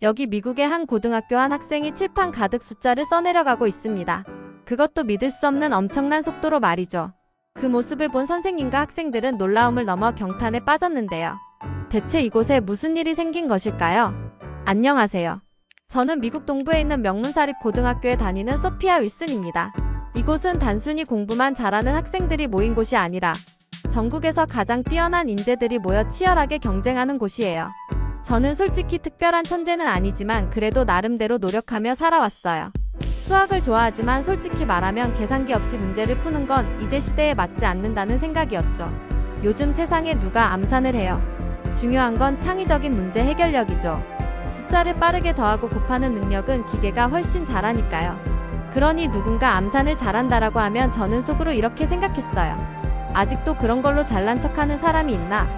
여기 미국의 한 고등학교 한 학생이 칠판 가득 숫자를 써내려가고 있습니다. 그것도 믿을 수 없는 엄청난 속도로 말이죠. 그 모습을 본 선생님과 학생들은 놀라움을 넘어 경탄에 빠졌는데요. 대체 이곳에 무슨 일이 생긴 것일까요? 안녕하세요. 저는 미국 동부에 있는 명문사립 고등학교에 다니는 소피아 윌슨입니다. 이곳은 단순히 공부만 잘하는 학생들이 모인 곳이 아니라 전국에서 가장 뛰어난 인재들이 모여 치열하게 경쟁하는 곳이에요. 저는 솔직히 특별한 천재는 아니지만 그래도 나름대로 노력하며 살아왔어요. 수학을 좋아하지만 솔직히 말하면 계산기 없이 문제를 푸는 건 이제 시대에 맞지 않는다는 생각이었죠. 요즘 세상에 누가 암산을 해요. 중요한 건 창의적인 문제 해결력이죠. 숫자를 빠르게 더하고 곱하는 능력은 기계가 훨씬 잘하니까요. 그러니 누군가 암산을 잘한다라고 하면 저는 속으로 이렇게 생각했어요. 아직도 그런 걸로 잘난 척하는 사람이 있나?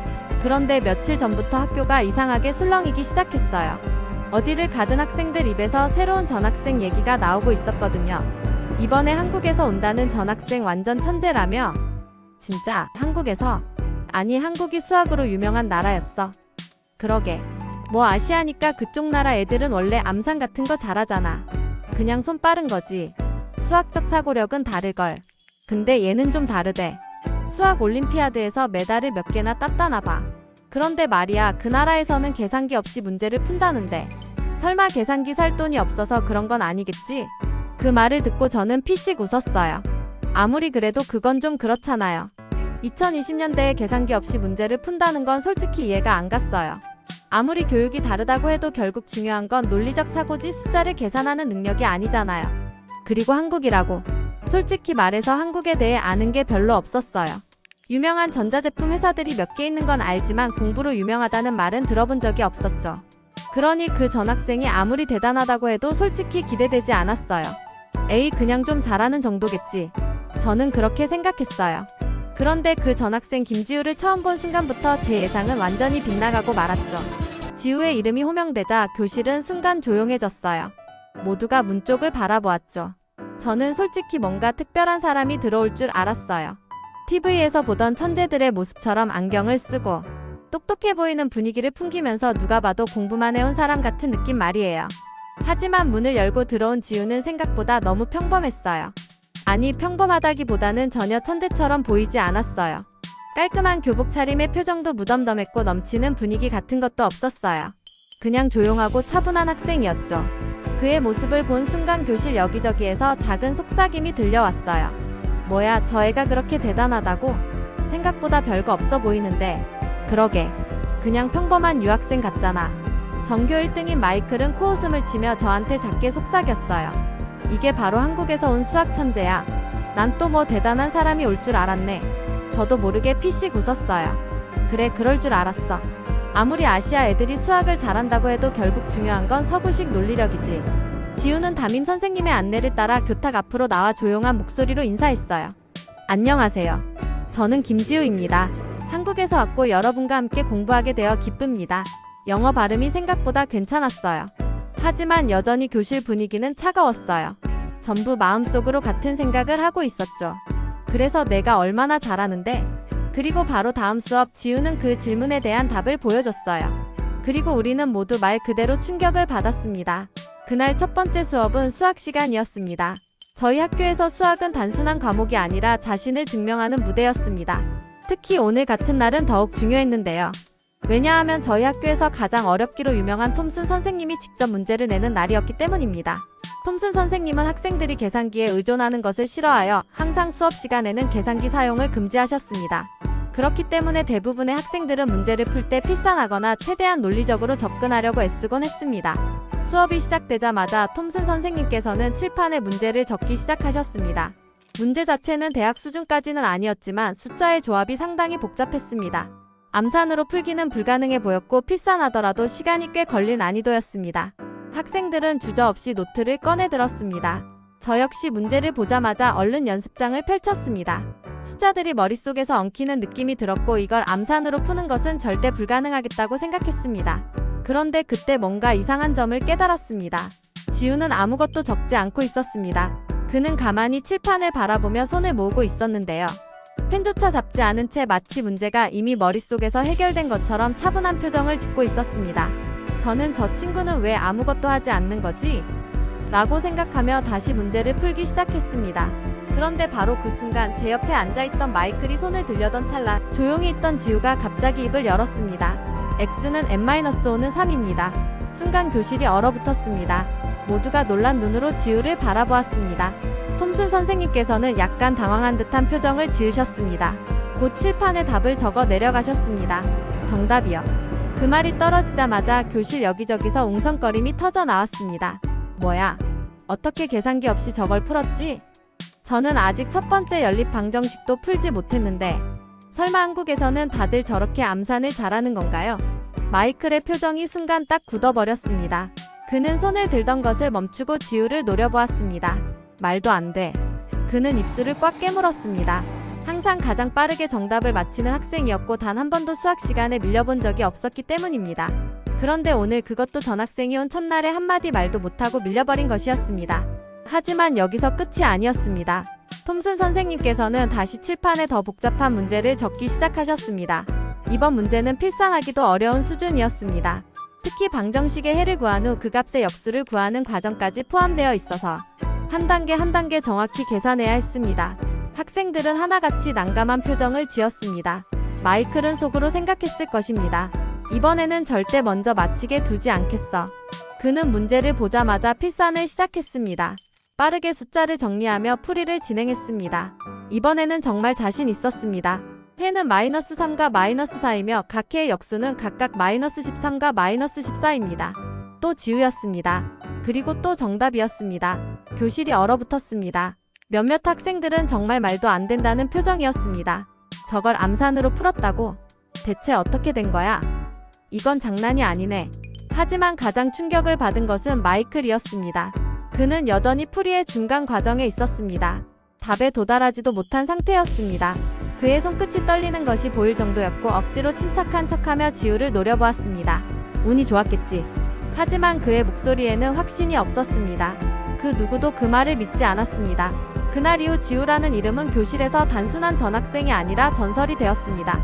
그런데 며칠 전부터 학교가 이상하게 술렁이기 시작했어요. 어디를 가든 학생들 입에서 새로운 전학생 얘기가 나오고 있었거든요. 이번에 한국에서 온다는 전학생 완전 천재라며? 진짜 한국에서? 아니 한국이 수학으로 유명한 나라였어. 그러게. 뭐 아시아니까 그쪽 나라 애들은 원래 암산 같은 거 잘하잖아. 그냥 손 빠른 거지. 수학적 사고력은 다를걸. 근데 얘는 좀 다르대. 수학 올림피아드에서 메달을 몇 개나 땄다나 봐. 그런데 말이야 그 나라에서는 계산기 없이 문제를 푼다는데 설마 계산기 살 돈이 없어서 그런 건 아니겠지? 그 말을 듣고 저는 피식 웃었어요. 아무리 그래도 그건 좀 그렇잖아요. 2020년대에 계산기 없이 문제를 푼다는 건 솔직히 이해가 안 갔어요. 아무리 교육이 다르다고 해도 결국 중요한 건 논리적 사고지 숫자를 계산하는 능력이 아니잖아요. 그리고 한국이라고. 솔직히 말해서 한국에 대해 아는 게 별로 없었어요. 유명한 전자제품 회사들이 몇 개 있는 건 알지만 공부로 유명하다는 말은 들어본 적이 없었죠. 그러니 그 전학생이 아무리 대단하다고 해도 솔직히 기대되지 않았어요. 에이 그냥 좀 잘하는 정도겠지. 저는 그렇게 생각했어요. 그런데 그 전학생 김지우를 처음 본 순간부터 제 예상은 완전히 빗나가고 말았죠. 지우의 이름이 호명되자 교실은 순간 조용해졌어요. 모두가 문 쪽을 바라보았죠. 저는 솔직히 뭔가 특별한 사람이 들어올 줄 알았어요. TV에서 보던 천재들의 모습처럼 안경을 쓰고 똑똑해 보이는 분위기를 풍기면서 누가 봐도 공부만 해온 사람 같은 느낌 말이에요. 하지만 문을 열고 들어온 지우는 생각보다 너무 평범했어요. 아니 평범하다기보다는 전혀 천재처럼 보이지 않았어요. 깔끔한 교복 차림의 표정도 무덤덤했고 넘치는 분위기 같은 것도 없었어요. 그냥 조용하고 차분한 학생이었죠. 그의 모습을 본 순간 교실 여기저기에서 작은 속삭임이 들려왔어요. 뭐야 저 애가 그렇게 대단하다고? 생각보다 별거 없어 보이는데. 그러게. 그냥 평범한 유학생 같잖아. 전교 1등인 마이클은 코웃음을 치며 저한테 작게 속삭였어요. 이게 바로 한국에서 온 수학 천재야. 난 또 뭐 대단한 사람이 올 줄 알았네. 저도 모르게 피식 웃었어요. 그래 그럴 줄 알았어. 아무리 아시아 애들이 수학을 잘한다고 해도 결국 중요한 건 서구식 논리력이지. 지우는 담임 선생님의 안내를 따라 교탁 앞으로 나와 조용한 목소리로 인사했어요. 안녕하세요. 저는 김지우입니다. 한국에서 왔고 여러분과 함께 공부하게 되어 기쁩니다. 영어 발음이 생각보다 괜찮았어요. 하지만 여전히 교실 분위기는 차가웠어요. 전부 마음속으로 같은 생각을 하고 있었죠. 그래서 내가 얼마나 잘하는데? 그리고 바로 다음 수업 지우는 그 질문에 대한 답을 보여줬어요. 그리고 우리는 모두 말 그대로 충격을 받았습니다. 그날 첫 번째 수업은 수학 시간이었습니다. 저희 학교에서 수학은 단순한 과목이 아니라 자신을 증명하는 무대였습니다. 특히 오늘 같은 날은 더욱 중요했는데요. 왜냐하면 저희 학교에서 가장 어렵기로 유명한 톰슨 선생님이 직접 문제를 내는 날이었기 때문입니다. 톰슨 선생님은 학생들이 계산기에 의존하는 것을 싫어하여 항상 수업 시간에는 계산기 사용을 금지하셨습니다. 그렇기 때문에 대부분의 학생들은 문제를 풀 때 필사하거나 최대한 논리적으로 접근하려고 애쓰곤 했습니다. 수업이 시작되자마자 톰슨 선생님께서는 칠판에 문제를 적기 시작하셨습니다. 문제 자체는 대학 수준까지는 아니었지만 숫자의 조합이 상당히 복잡했습니다. 암산으로 풀기는 불가능해 보였고 필사하더라도 시간이 꽤 걸릴 난이도였습니다. 학생들은 주저없이 노트를 꺼내 들었습니다. 저 역시 문제를 보자마자 얼른 연습장을 펼쳤습니다. 숫자들이 머릿속에서 엉키는 느낌이 들었고 이걸 암산으로 푸는 것은 절대 불가능하겠다고 생각했습니다. 그런데 그때 뭔가 이상한 점을 깨달았습니다. 지우는 아무것도 적지 않고 있었습니다. 그는 가만히 칠판을 바라보며 손을 모으고 있었는데요. 펜조차 잡지 않은 채 마치 문제가 이미 머릿속에서 해결된 것처럼 차분한 표정을 짓고 있었습니다. 저는 저 친구는 왜 아무것도 하지 않는 거지? 라고 생각하며 다시 문제를 풀기 시작했습니다. 그런데 바로 그 순간 제 옆에 앉아있던 마이클이 손을 들려던 찰나 조용히 있던 지우가 갑자기 입을 열었습니다. X는 N-5는 3입니다. 순간 교실이 얼어붙었습니다. 모두가 놀란 눈으로 지우를 바라보았습니다. 톰슨 선생님께서는 약간 당황한 듯한 표정을 지으셨습니다. 곧 칠판에 답을 적어 내려가셨습니다. 정답이요. 그 말이 떨어지자마자 교실 여기저기서 웅성거림이 터져 나왔습니다. 뭐야? 어떻게 계산기 없이 저걸 풀었지? 저는 아직 첫 번째 연립 방정식도 풀지 못했는데 설마 한국에서는 다들 저렇게 암산을 잘하는 건가요? 마이클의 표정이 순간 딱 굳어버렸습니다. 그는 손을 들던 것을 멈추고 지우를 노려보았습니다. 말도 안 돼. 그는 입술을 꽉 깨물었습니다. 항상 가장 빠르게 정답을 맞히는 학생이었고 단 한 번도 수학 시간에 밀려본 적이 없었기 때문입니다. 그런데 오늘 그것도 전학생이 온 첫날에 한마디 말도 못하고 밀려버린 것이었습니다. 하지만 여기서 끝이 아니었습니다. 톰슨 선생님께서는 다시 칠판에 더 복잡한 문제를 적기 시작하셨습니다. 이번 문제는 필산하기도 어려운 수준이었습니다. 특히 방정식의 해를 구한 후 그 값의 역수를 구하는 과정까지 포함되어 있어서 한 단계 한 단계 정확히 계산해야 했습니다. 학생들은 하나같이 난감한 표정을 지었습니다. 마이클은 속으로 생각했을 것입니다. 이번에는 절대 먼저 맞히게 두지 않겠어. 그는 문제를 보자마자 필산을 시작했습니다. 빠르게 숫자를 정리하며 풀이를 진행했습니다. 이번에는 정말 자신 있었습니다. 해는 -3과 -4이며 각 해의 역수는 각각 -13과 -14입니다. 또 지우였습니다. 그리고 또 정답이었습니다. 교실이 얼어붙었습니다. 몇몇 학생들은 정말 말도 안 된다는 표정이었습니다. 저걸 암산으로 풀었다고? 대체 어떻게 된 거야? 이건 장난이 아니네. 하지만 가장 충격을 받은 것은 마이클이었습니다. 그는 여전히 풀이의 중간 과정에 있었습니다. 답에 도달하지도 못한 상태였습니다. 그의 손끝이 떨리는 것이 보일 정도였고 억지로 침착한 척하며 지우를 노려보았습니다. 운이 좋았겠지. 하지만 그의 목소리에는 확신이 없었습니다. 그 누구도 그 말을 믿지 않았습니다. 그날 이후 지우라는 이름은 교실에서 단순한 전학생이 아니라 전설이 되었습니다.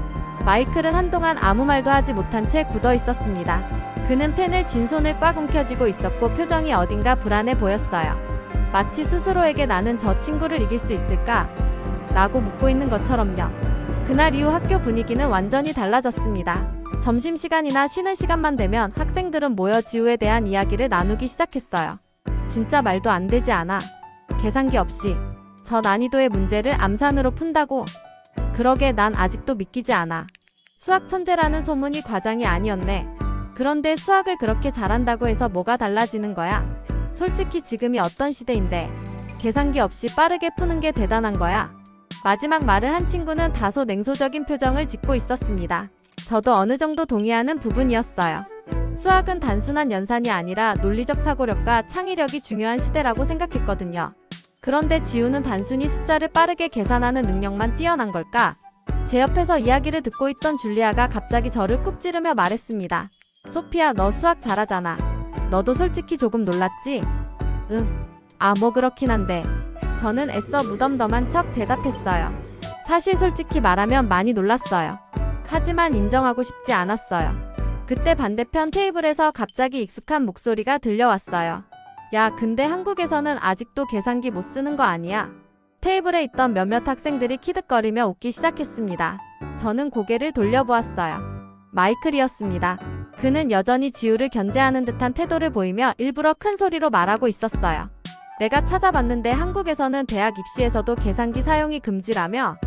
마이클은 한동안 아무 말도 하지 못한 채 굳어 있었습니다. 그는 펜을 쥔 손을 꽉 움켜쥐고 있었고 표정이 어딘가 불안해 보였어요. 마치 스스로에게 나는 저 친구를 이길 수 있을까? 라고 묻고 있는 것처럼요. 그날 이후 학교 분위기는 완전히 달라졌습니다. 점심시간이나 쉬는 시간만 되면 학생들은 모여 지우에 대한 이야기를 나누기 시작했어요. 진짜 말도 안 되지 않아? 계산기 없이 저 난이도의 문제를 암산으로 푼다고? 그러게 난 아직도 믿기지 않아. 수학 천재라는 소문이 과장이 아니었네. 그런데 수학을 그렇게 잘한다고 해서 뭐가 달라지는 거야? 솔직히 지금이 어떤 시대인데 계산기 없이 빠르게 푸는 게 대단한 거야? 마지막 말을 한 친구는 다소 냉소적인 표정을 짓고 있었습니다. 저도 어느 정도 동의하는 부분이었어요. 수학은 단순한 연산이 아니라 논리적 사고력과 창의력이 중요한 시대라고 생각했거든요. 그런데 지우는 단순히 숫자를 빠르게 계산하는 능력만 뛰어난 걸까? 제 옆에서 이야기를 듣고 있던 줄리아가 갑자기 저를 쿡 찌르며 말했습니다. 소피야, 너 수학 잘하잖아. 너도 솔직히 조금 놀랐지? 응. 뭐 그렇긴 한데. 저는 애써 무덤덤한 척 대답했어요. 사실 솔직히 말하면 많이 놀랐어요. 하지만 인정하고 싶지 않았어요. 그때 반대편 테이블에서 갑자기 익숙한 목소리가 들려왔어요. 야, 근데 한국에서는 아직도 계산기 못 쓰는 거 아니야? 테이블에 있던 몇몇 학생들이 키득거리며 웃기 시작했습니다. 저는 고개를 돌려보았어요. 마이클이었습니다. 그는 여전히 지우를 견제하는 듯한 태도를 보이며 일부러 큰 소리로 말하고 있었어요. 내가 찾아봤는데 한국에서는 대학 입시에서도 계산기 사용이 금지라며?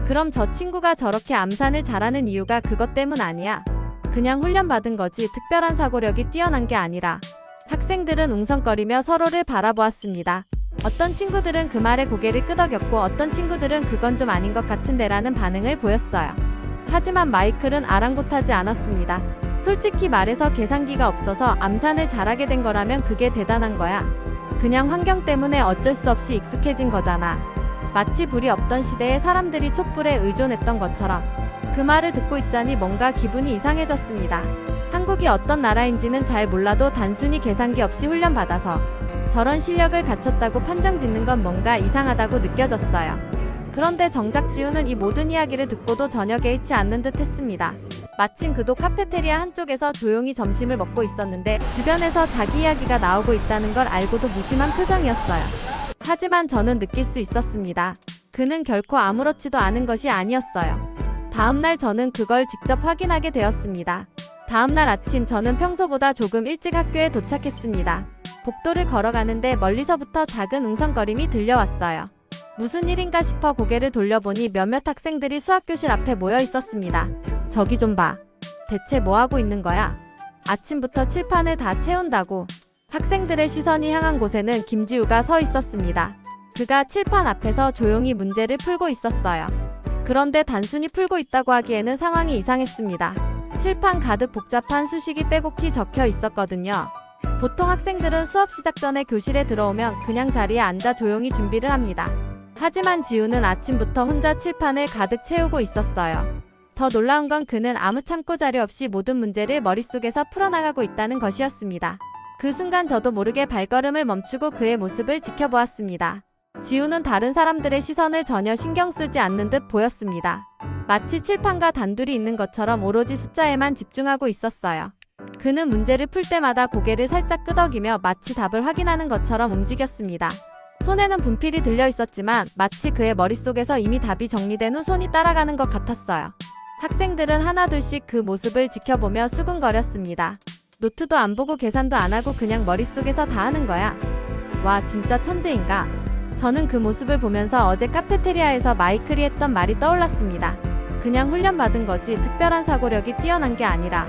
그럼 저 친구가 저렇게 암산을 잘하는 이유가 그것 때문 아니야? 그냥 훈련받은 거지 특별한 사고력이 뛰어난 게 아니라. 학생들은 웅성거리며 서로를 바라보았습니다. 어떤 친구들은 그 말에 고개를 끄덕였고 어떤 친구들은 그건 좀 아닌 것 같은데라는 반응을 보였어요. 하지만 마이클은 아랑곳하지 않았습니다. 솔직히 말해서 계산기가 없어서 암산을 잘하게 된 거라면 그게 대단한 거야. 그냥 환경 때문에 어쩔 수 없이 익숙해진 거잖아. 마치 불이 없던 시대에 사람들이 촛불에 의존했던 것처럼. 그 말을 듣고 있자니 뭔가 기분이 이상해졌습니다. 한국이 어떤 나라인지는 잘 몰라도 단순히 계산기 없이 훈련받아서 저런 실력을 갖췄다고 판정짓는 건 뭔가 이상하다고 느껴졌어요. 그런데 정작 지우는 이 모든 이야기를 듣고도 전혀 개의치 않는 듯 했습니다. 마침 그도 카페테리아 한쪽에서 조용히 점심을 먹고 있었는데 주변에서 자기 이야기가 나오고 있다는 걸 알고도 무심한 표정이었어요. 하지만 저는 느낄 수 있었습니다. 그는 결코 아무렇지도 않은 것이 아니었어요. 다음날 저는 그걸 직접 확인하게 되었습니다. 다음날 아침 저는 평소보다 조금 일찍 학교에 도착했습니다. 복도를 걸어가는데 멀리서부터 작은 웅성거림이 들려왔어요. 무슨 일인가 싶어 고개를 돌려보니 몇몇 학생들이 수학교실 앞에 모여 있었습니다. 저기 좀 봐. 대체 뭐 하고 있는 거야? 아침부터 칠판을 다 채운다고. 학생들의 시선이 향한 곳에는 김지우가 서 있었습니다. 그가 칠판 앞에서 조용히 문제를 풀고 있었어요. 그런데 단순히 풀고 있다고 하기에는 상황이 이상했습니다. 칠판 가득 복잡한 수식이 빼곡히 적혀 있었거든요. 보통 학생들은 수업 시작 전에 교실에 들어오면 그냥 자리에 앉아 조용히 준비를 합니다. 하지만 지우는 아침부터 혼자 칠판을 가득 채우고 있었어요. 더 놀라운 건 그는 아무 참고 자료 없이 모든 문제를 머릿속에서 풀어나가고 있다는 것이었습니다. 그 순간 저도 모르게 발걸음을 멈추고 그의 모습을 지켜보았습니다. 지우는 다른 사람들의 시선을 전혀 신경 쓰지 않는 듯 보였습니다. 마치 칠판과 단둘이 있는 것처럼 오로지 숫자에만 집중하고 있었어요. 그는 문제를 풀 때마다 고개를 살짝 끄덕이며 마치 답을 확인하는 것처럼 움직였습니다. 손에는 분필이 들려 있었지만 마치 그의 머릿속에서 이미 답이 정리된 후 손이 따라가는 것 같았어요. 학생들은 하나둘씩 그 모습을 지켜보며 수근거렸습니다. 노트도 안 보고 계산도 안 하고 그냥 머릿속에서 다 하는 거야. 와, 진짜 천재인가? 저는 그 모습을 보면서 어제 카페테리아에서 마이클이 했던 말이 떠올랐습니다. 그냥 훈련받은 거지 특별한 사고력이 뛰어난 게 아니라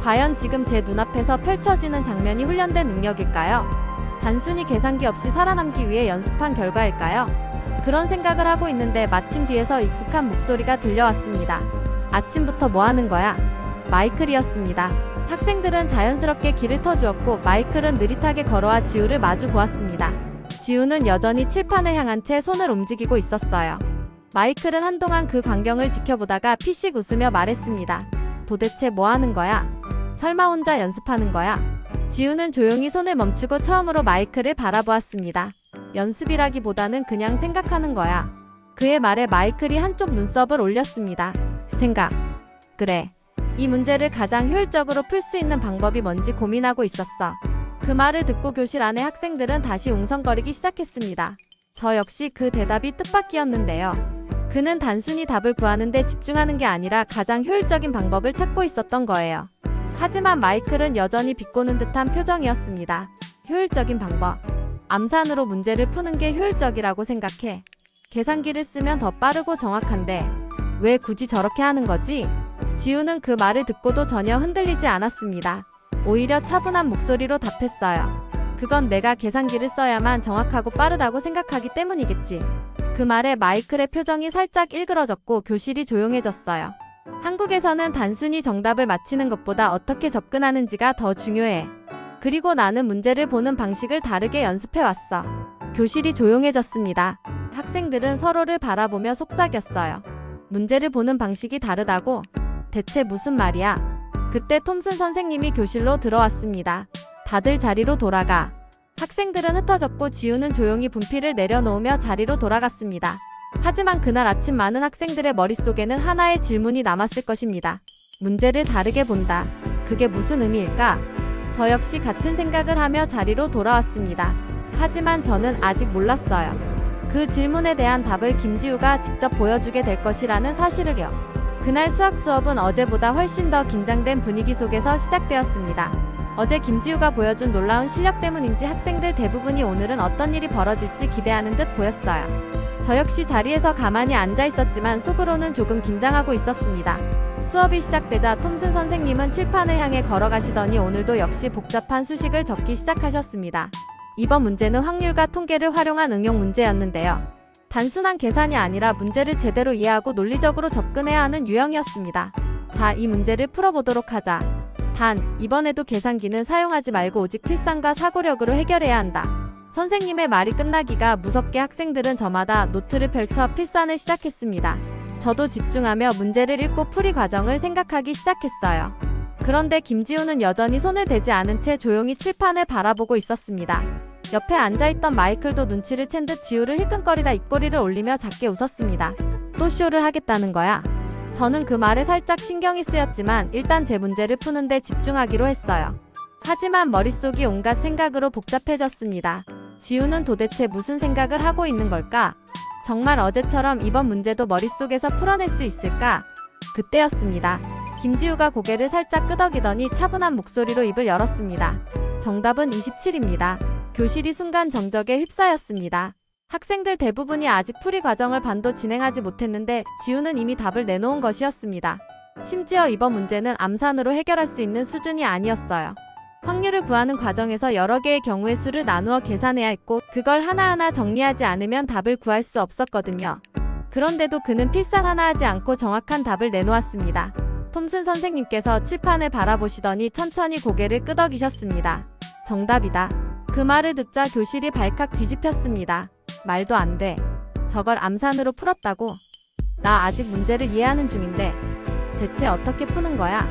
과연 지금 제 눈앞에서 펼쳐지는 장면이 훈련된 능력일까요? 단순히 계산기 없이 살아남기 위해 연습한 결과일까요? 그런 생각을 하고 있는데 마침 뒤에서 익숙한 목소리가 들려왔습니다. 아침부터 뭐 하는 거야? 마이클이었습니다. 학생들은 자연스럽게 길을 터주었고 마이클은 느릿하게 걸어와 지우를 마주 보았습니다. 지우는 여전히 칠판을 향한 채 손을 움직이고 있었어요. 마이클은 한동안 그 광경을 지켜보다가 피식 웃으며 말했습니다. 도대체 뭐 하는 거야? 설마 혼자 연습하는 거야? 지우는 조용히 손을 멈추고 처음으로 마이클을 바라보았습니다. 연습이라기보다는 그냥 생각하는 거야. 그의 말에 마이클이 한쪽 눈썹을 올렸습니다. 생각. 그래. 이 문제를 가장 효율적으로 풀 수 있는 방법이 뭔지 고민하고 있었어. 그 말을 듣고 교실 안의 학생들은 다시 웅성거리기 시작했습니다. 저 역시 그 대답이 뜻밖이었는데요. 그는 단순히 답을 구하는 데 집중하는 게 아니라 가장 효율적인 방법을 찾고 있었던 거예요. 하지만 마이클은 여전히 비꼬는 듯한 표정이었습니다. 효율적인 방법. 암산으로 문제를 푸는 게 효율적이라고 생각해. 계산기를 쓰면 더 빠르고 정확한데 왜 굳이 저렇게 하는 거지? 지우는 그 말을 듣고도 전혀 흔들리지 않았습니다. 오히려 차분한 목소리로 답했어요. 그건 내가 계산기를 써야만 정확하고 빠르다고 생각하기 때문이겠지. 그 말에 마이클의 표정이 살짝 일그러졌고 교실이 조용해졌어요. 한국에서는 단순히 정답을 맞히는 것보다 어떻게 접근하는지가 더 중요해. 그리고 나는 문제를 보는 방식을 다르게 연습해왔어. 교실이 조용해졌습니다. 학생들은 서로를 바라보며 속삭였어요. 문제를 보는 방식이 다르다고? 대체 무슨 말이야? 그때 톰슨 선생님이 교실로 들어왔습니다. 다들 자리로 돌아가. 학생들은 흩어졌고 지우는 조용히 분필을 내려놓으며 자리로 돌아갔습니다. 하지만 그날 아침 많은 학생들의 머릿속에는 하나의 질문이 남았을 것입니다. 문제를 다르게 본다. 그게 무슨 의미일까? 저 역시 같은 생각을 하며 자리로 돌아왔습니다. 하지만 저는 아직 몰랐어요. 그 질문에 대한 답을 김지우가 직접 보여주게 될 것이라는 사실을요. 그날 수학 수업은 어제보다 훨씬 더 긴장된 분위기 속에서 시작되었습니다. 어제 김지우가 보여준 놀라운 실력 때문인지 학생들 대부분이 오늘은 어떤 일이 벌어질지 기대하는 듯 보였어요. 저 역시 자리에서 가만히 앉아 있었지만 속으로는 조금 긴장하고 있었습니다. 수업이 시작되자 톰슨 선생님은 칠판을 향해 걸어가시더니 오늘도 역시 복잡한 수식을 적기 시작하셨습니다. 이번 문제는 확률과 통계를 활용한 응용 문제였는데요. 단순한 계산이 아니라 문제를 제대로 이해하고 논리적으로 접근해야 하는 유형이었습니다. 자, 이 문제를 풀어보도록 하자. 단, 이번에도 계산기는 사용하지 말고 오직 필상과 사고력으로 해결해야 한다. 선생님의 말이 끝나기가 무섭게 학생들은 저마다 노트를 펼쳐 필산을 시작했습니다. 저도 집중하며 문제를 읽고 풀이 과정을 생각하기 시작했어요. 그런데 김지우는 여전히 손을 대지 않은 채 조용히 칠판을 바라보고 있었습니다. 옆에 앉아있던 마이클도 눈치를 챈 듯 지우를 힐끔거리다 입꼬리를 올리며 작게 웃었습니다. 또 쇼를 하겠다는 거야? 저는 그 말에 살짝 신경이 쓰였지만 일단 제 문제를 푸는데 집중하기로 했어요. 하지만 머릿속이 온갖 생각으로 복잡해졌습니다. 지우는 도대체 무슨 생각을 하고 있는 걸까? 정말 어제처럼 이번 문제도 머릿속에서 풀어낼 수 있을까? 그때였습니다. 김지우가 고개를 살짝 끄덕이더니 차분한 목소리로 입을 열었습니다. 정답은 27입니다. 교실이 순간 정적에 휩싸였습니다. 학생들 대부분이 아직 풀이 과정을 반도 진행하지 못했는데 지우는 이미 답을 내놓은 것이었습니다. 심지어 이번 문제는 암산으로 해결할 수 있는 수준이 아니었어요. 확률을 구하는 과정에서 여러 개의 경우의 수를 나누어 계산해야 했고 그걸 하나하나 정리하지 않으면 답을 구할 수 없었거든요. 그런데도 그는 필상 하나 하지 않고 정확한 답을 내놓았습니다. 톰슨 선생님께서 칠판을 바라보시더니 천천히 고개를 끄덕이셨습니다. 정답이다. 그 말을 듣자 교실이 발칵 뒤집혔습니다. 말도 안 돼. 저걸 암산으로 풀었다고? 나 아직 문제를 이해하는 중인데 대체 어떻게 푸는 거야?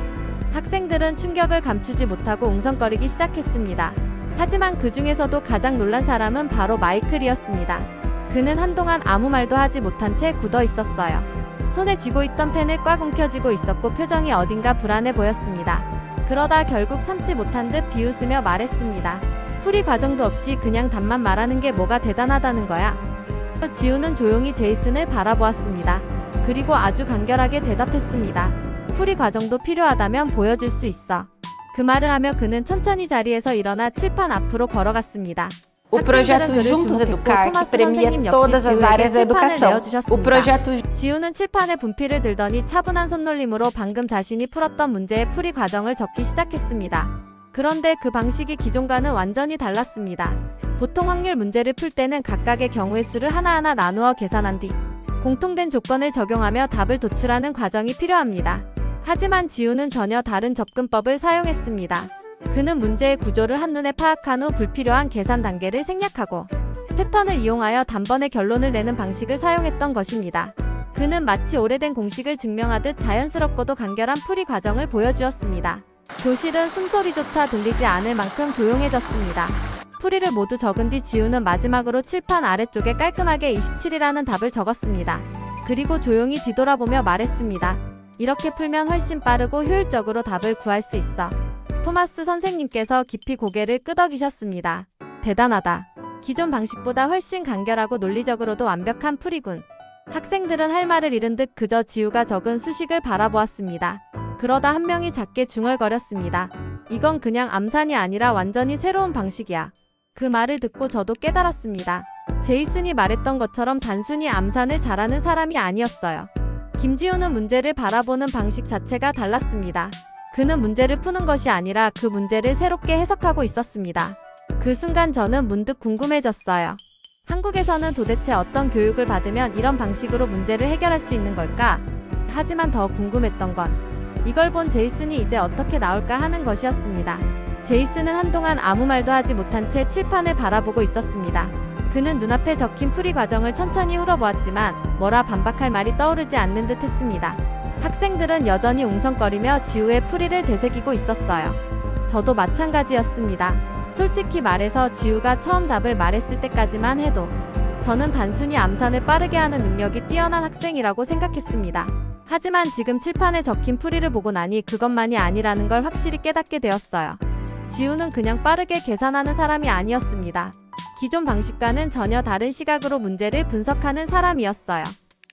학생들은 충격을 감추지 못하고 웅성거리기 시작했습니다. 하지만 그 중에서도 가장 놀란 사람은 바로 마이클이었습니다. 그는 한동안 아무 말도 하지 못한 채 굳어 있었어요. 손에 쥐고 있던 펜을 꽉 움켜쥐고 있었고 표정이 어딘가 불안해 보였습니다. 그러다 결국 참지 못한 듯 비웃으며 말했습니다. 풀이 과정도 없이 그냥 답만 말하는 게 뭐가 대단하다는 거야? 지우는 조용히 제이슨을 바라보았습니다. 그리고 아주 간결하게 대답했습니다. 풀이 과정도 필요하다면 보여줄 수 있어. 그 말을 하며 그는 천천히 자리에서 일어나 칠판 앞으로 걸어갔습니다. O projeto Juntos Educar, que premia todas as áreas da educação. O projeto 지우는 칠판에 분필을 들더니 차분한 손놀림으로 방금 자신이 풀었던 문제의 풀이 과정을 적기 시작했습니다. 그런데 그 방식이 기존과는 완전히 달랐습니다. 보통 확률 문제를 풀 때는 각각의 경우의 수를 하나하나 나누어 계산한 뒤 공통된 조건을 적용하며 답을 도출하는 과정이 필요합니다. 하지만 지우는 전혀 다른 접근법을 사용했습니다. 그는 문제의 구조를 한눈에 파악한 후 불필요한 계산 단계를 생략하고 패턴을 이용하여 단번에 결론을 내는 방식을 사용했던 것입니다. 그는 마치 오래된 공식을 증명하듯 자연스럽고도 간결한 풀이 과정을 보여주었습니다. 교실은 숨소리조차 들리지 않을 만큼 조용해졌습니다. 풀이를 모두 적은 뒤 지우는 마지막으로 칠판 아래쪽에 깔끔하게 27이라는 답을 적었습니다. 그리고 조용히 뒤돌아보며 말했습니다. 이렇게 풀면 훨씬 빠르고 효율적으로 답을 구할 수 있어. 토마스 선생님께서 깊이 고개를 끄덕이셨습니다. 대단하다. 기존 방식보다 훨씬 간결하고 논리적으로도 완벽한 풀이군. 학생들은 할 말을 잃은 듯 그저 지우가 적은 수식을 바라보았습니다. 그러다 한 명이 작게 중얼거렸습니다. 이건 그냥 암산이 아니라 완전히 새로운 방식이야. 그 말을 듣고 저도 깨달았습니다. 제이슨이 말했던 것처럼 단순히 암산을 잘하는 사람이 아니었어요. 김지우는 문제를 바라보는 방식 자체가 달랐습니다. 그는 문제를 푸는 것이 아니라 그 문제를 새롭게 해석하고 있었습니다. 그 순간 저는 문득 궁금해졌어요. 한국에서는 도대체 어떤 교육을 받으면 이런 방식으로 문제를 해결할 수 있는 걸까? 하지만 더 궁금했던 건 이걸 본 제이슨이 이제 어떻게 나올까 하는 것이었습니다. 제이슨은 한동안 아무 말도 하지 못한 채 칠판을 바라보고 있었습니다. 그는 눈앞에 적힌 풀이 과정을 천천히 훑어보았지만 뭐라 반박할 말이 떠오르지 않는 듯 했습니다. 학생들은 여전히 웅성거리며 지우의 풀이를 되새기고 있었어요. 저도 마찬가지였습니다. 솔직히 말해서 지우가 처음 답을 말했을 때까지만 해도 저는 단순히 암산을 빠르게 하는 능력이 뛰어난 학생이라고 생각했습니다. 하지만 지금 칠판에 적힌 풀이를 보고 나니 그것만이 아니라는 걸 확실히 깨닫게 되었어요. 지우는 그냥 빠르게 계산하는 사람이 아니었습니다. 기존 방식과는 전혀 다른 시각으로 문제를 분석하는 사람이었어요.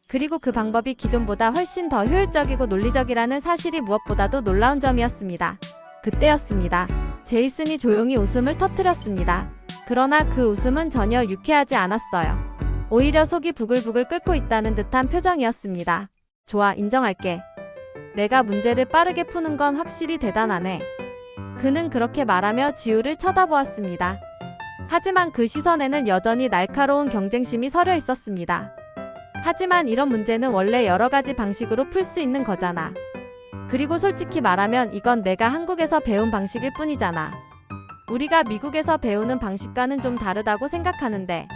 그리고 그 방법이 기존보다 훨씬 더 효율적이고 논리적이라는 사실이 무엇보다도 놀라운 점이었습니다. 그때였습니다. 제이슨이 조용히 웃음을 터뜨렸습니다. 그러나 그 웃음은 전혀 유쾌하지 않았어요. 오히려 속이 부글부글 끓고 있다는 듯한 표정이었습니다. 좋아, 인정할게. 내가 문제를 빠르게 푸는 건 확실히 대단하네. 그는 그렇게 말하며 지우를 쳐다보았습니다. 하지만 그 시선에는 여전히 날카로운 경쟁심이 서려 있었습니다. 하지만 이런 문제는 원래 여러 가지 방식으로 풀 수 있는 거잖아. 그리고 솔직히 말하면 이건 내가 한국에서 배운 방식일 뿐이잖아. 우리가 미국에서 배우는 방식과는 좀 다르다고 생각하는데.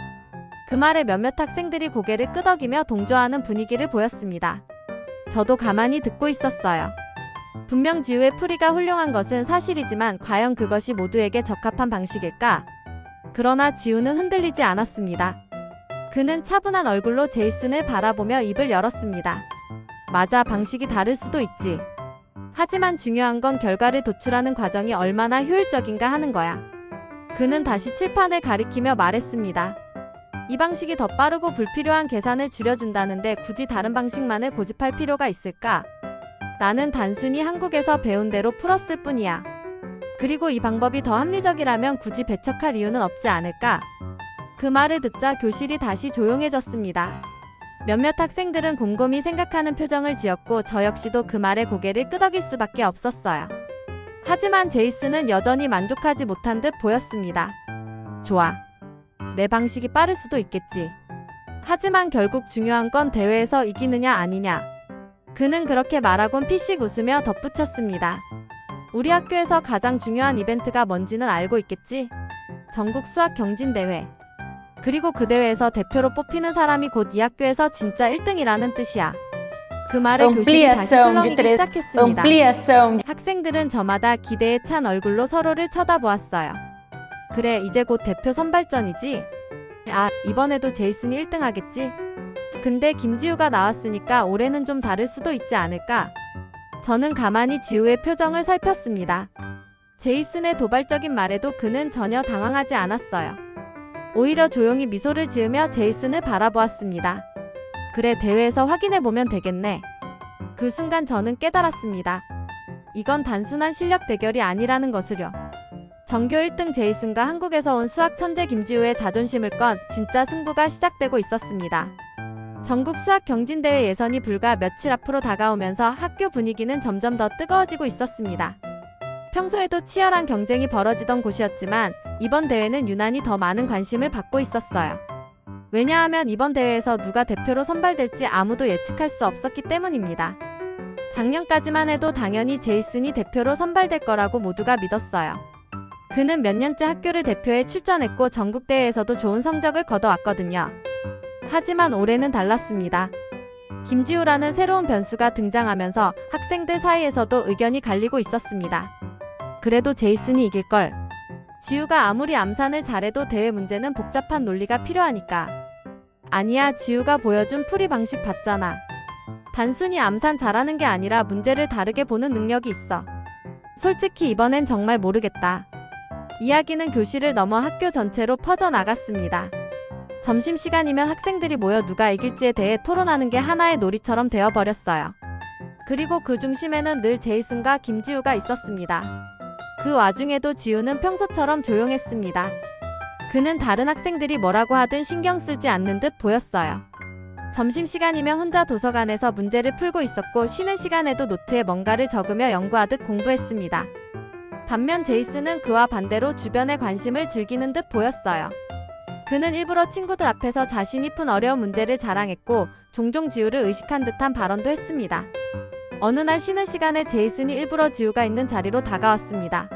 그 말에 몇몇 학생들이 고개를 끄덕이며 동조하는 분위기를 보였습니다. 저도 가만히 듣고 있었어요. 분명 지우의 풀이가 훌륭한 것은 사실이지만 과연 그것이 모두에게 적합한 방식일까? 그러나 지우는 흔들리지 않았습니다. 그는 차분한 얼굴로 제이슨을 바라보며 입을 열었습니다. 맞아, 방식이 다를 수도 있지. 하지만 중요한 건 결과를 도출하는 과정이 얼마나 효율적인가 하는 거야. 그는 다시 칠판을 가리키며 말했습니다. 이 방식이 더 빠르고 불필요한 계산을 줄여준다는데 굳이 다른 방식만을 고집할 필요가 있을까? 나는 단순히 한국에서 배운 대로 풀었을 뿐이야. 그리고 이 방법이 더 합리적이라면 굳이 배척할 이유는 없지 않을까? 그 말을 듣자 교실이 다시 조용해졌습니다. 몇몇 학생들은 곰곰이 생각하는 표정을 지었고 저 역시도 그 말에 고개를 끄덕일 수밖에 없었어요. 하지만 제이슨은 여전히 만족하지 못한 듯 보였습니다. 좋아. 내 방식이 빠를 수도 있겠지. 하지만 결국 중요한 건 대회에서 이기느냐 아니냐. 그는 그렇게 말하곤 피식 웃으며 덧붙였습니다. 우리 학교에서 가장 중요한 이벤트가 뭔지는 알고 있겠지? 전국 수학 경진대회. 그리고 그 대회에서 대표로 뽑히는 사람이 곧 이 학교에서 진짜 1등이라는 뜻이야. 그 말에 교실이 다시 술렁이기 시작했습니다. 학생들은 저마다 기대에 찬 얼굴로 서로를 쳐다보았어요. 그래, 이제 곧 대표 선발전이지? 아, 이번에도 제이슨이 1등 하겠지? 근데 김지우가 나왔으니까 올해는 좀 다를 수도 있지 않을까? 저는 가만히 지우의 표정을 살폈습니다. 제이슨의 도발적인 말에도 그는 전혀 당황하지 않았어요. 오히려 조용히 미소를 지으며 제이슨을 바라보았습니다. 그래, 대회에서 확인해보면 되겠네. 그 순간 저는 깨달았습니다. 이건 단순한 실력 대결이 아니라는 것을요. 전교 1등 제이슨과 한국에서 온 수학 천재 김지우의 자존심을 건 진짜 승부가 시작되고 있었습니다. 전국 수학 경진대회 예선이 불과 며칠 앞으로 다가오면서 학교 분위기는 점점 더 뜨거워지고 있었습니다. 평소에도 치열한 경쟁이 벌어지던 곳이었지만 이번 대회는 유난히 더 많은 관심을 받고 있었어요. 왜냐하면 이번 대회에서 누가 대표로 선발될지 아무도 예측할 수 없었기 때문입니다. 작년까지만 해도 당연히 제이슨이 대표로 선발될 거라고 모두가 믿었어요. 그는 몇 년째 학교를 대표해 출전했고 전국대회에서도 좋은 성적을 거둬왔거든요. 하지만 올해는 달랐습니다. 김지우라는 새로운 변수가 등장하면서 학생들 사이에서도 의견이 갈리고 있었습니다. 그래도 제이슨이 이길걸. 지우가 아무리 암산을 잘해도 대회 문제는 복잡한 논리가 필요하니까. 아니야, 지우가 보여준 풀이 방식 봤잖아. 단순히 암산 잘하는 게 아니라 문제를 다르게 보는 능력이 있어. 솔직히 이번엔 정말 모르겠다. 이야기는 교실을 넘어 학교 전체로 퍼져나갔습니다. 점심시간이면 학생들이 모여 누가 이길지에 대해 토론하는 게 하나의 놀이처럼 되어버렸어요. 그리고 그 중심에는 늘 제이슨과 김지우가 있었습니다. 그 와중에도 지우는 평소처럼 조용했습니다. 그는 다른 학생들이 뭐라고 하든 신경 쓰지 않는 듯 보였어요. 점심시간이면 혼자 도서관에서 문제를 풀고 있었고 쉬는 시간에도 노트에 뭔가를 적으며 연구하듯 공부했습니다. 반면 제이슨은 그와 반대로 주변의 관심을 즐기는 듯 보였어요. 그는 일부러 친구들 앞에서 자신이 푼 어려운 문제를 자랑했고 종종 지우를 의식한 듯한 발언도 했습니다. 어느 날 쉬는 시간에 제이슨이 일부러 지우가 있는 자리로 다가왔습니다.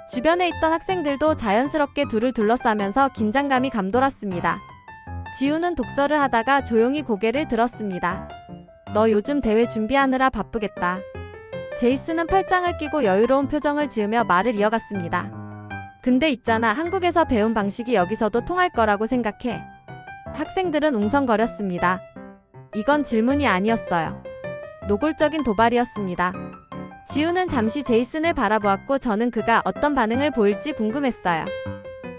주변에 있던 학생들도 자연스럽게 둘을 둘러싸면서 긴장감이 감돌았습니다. 지우는 독서를 하다가 조용히 고개를 들었습니다. 너 요즘 대회 준비하느라 바쁘겠다. 제이슨은 팔짱을 끼고 여유로운 표정을 지으며 말을 이어갔습니다. 근데 있잖아, 한국에서 배운 방식이 여기서도 통할 거라고 생각해. 학생들은 웅성거렸습니다. 이건 질문이 아니었어요. 노골적인 도발이었습니다. 지우는 잠시 제이슨을 바라보았고 저는 그가 어떤 반응을 보일지 궁금했어요.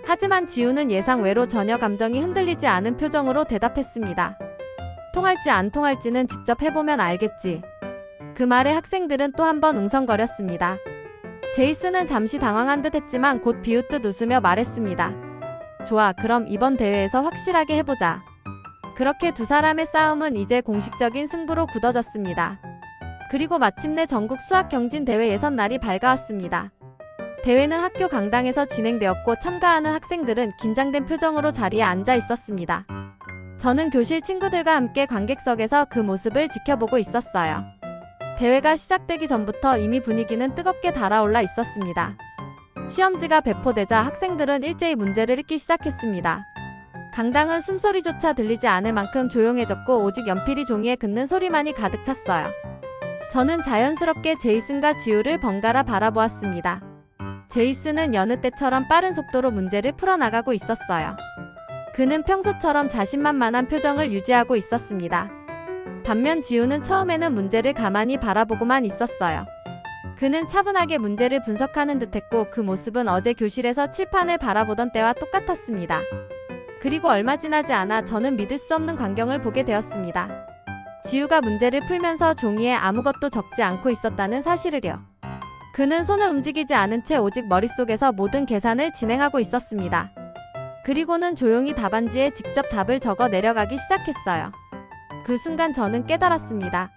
하지만 지우는 예상 외로 전혀 감정이 흔들리지 않은 표정으로 대답했습니다. 통할지 안 통할지는 직접 해보면 알겠지. 그 말에 학생들은 또 한 번 웅성거렸습니다. 제이슨은 잠시 당황한 듯 했지만 곧 비웃듯 웃으며 말했습니다. 좋아, 그럼 이번 대회에서 확실하게 해보자. 그렇게 두 사람의 싸움은 이제 공식적인 승부로 굳어졌습니다. 그리고 마침내 전국 수학 경진 대회 예선 날이 밝아왔습니다. 대회는 학교 강당에서 진행되었고 참가하는 학생들은 긴장된 표정으로 자리에 앉아 있었습니다. 저는 교실 친구들과 함께 관객석에서 그 모습을 지켜보고 있었어요. 대회가 시작되기 전부터 이미 분위기는 뜨겁게 달아올라 있었습니다. 시험지가 배포되자 학생들은 일제히 문제를 읽기 시작했습니다. 강당은 숨소리조차 들리지 않을 만큼 조용해졌고 오직 연필이 종이에 긋는 소리만이 가득 찼어요. 저는 자연스럽게 제이슨과 지우를 번갈아 바라보았습니다. 제이슨은 여느 때처럼 빠른 속도로 문제를 풀어나가고 있었어요. 그는 평소처럼 자신만만한 표정을 유지하고 있었습니다. 반면 지우는 처음에는 문제를 가만히 바라보고만 있었어요. 그는 차분하게 문제를 분석하는 듯했고 그 모습은 어제 교실에서 칠판을 바라보던 때와 똑같았습니다. 그리고 얼마 지나지 않아 저는 믿을 수 없는 광경을 보게 되었습니다. 지우가 문제를 풀면서 종이에 아무것도 적지 않고 있었다는 사실을요. 그는 손을 움직이지 않은 채 오직 머릿속에서 모든 계산을 진행하고 있었습니다. 그리고는 조용히 답안지에 직접 답을 적어 내려가기 시작했어요. 그 순간 저는 깨달았습니다.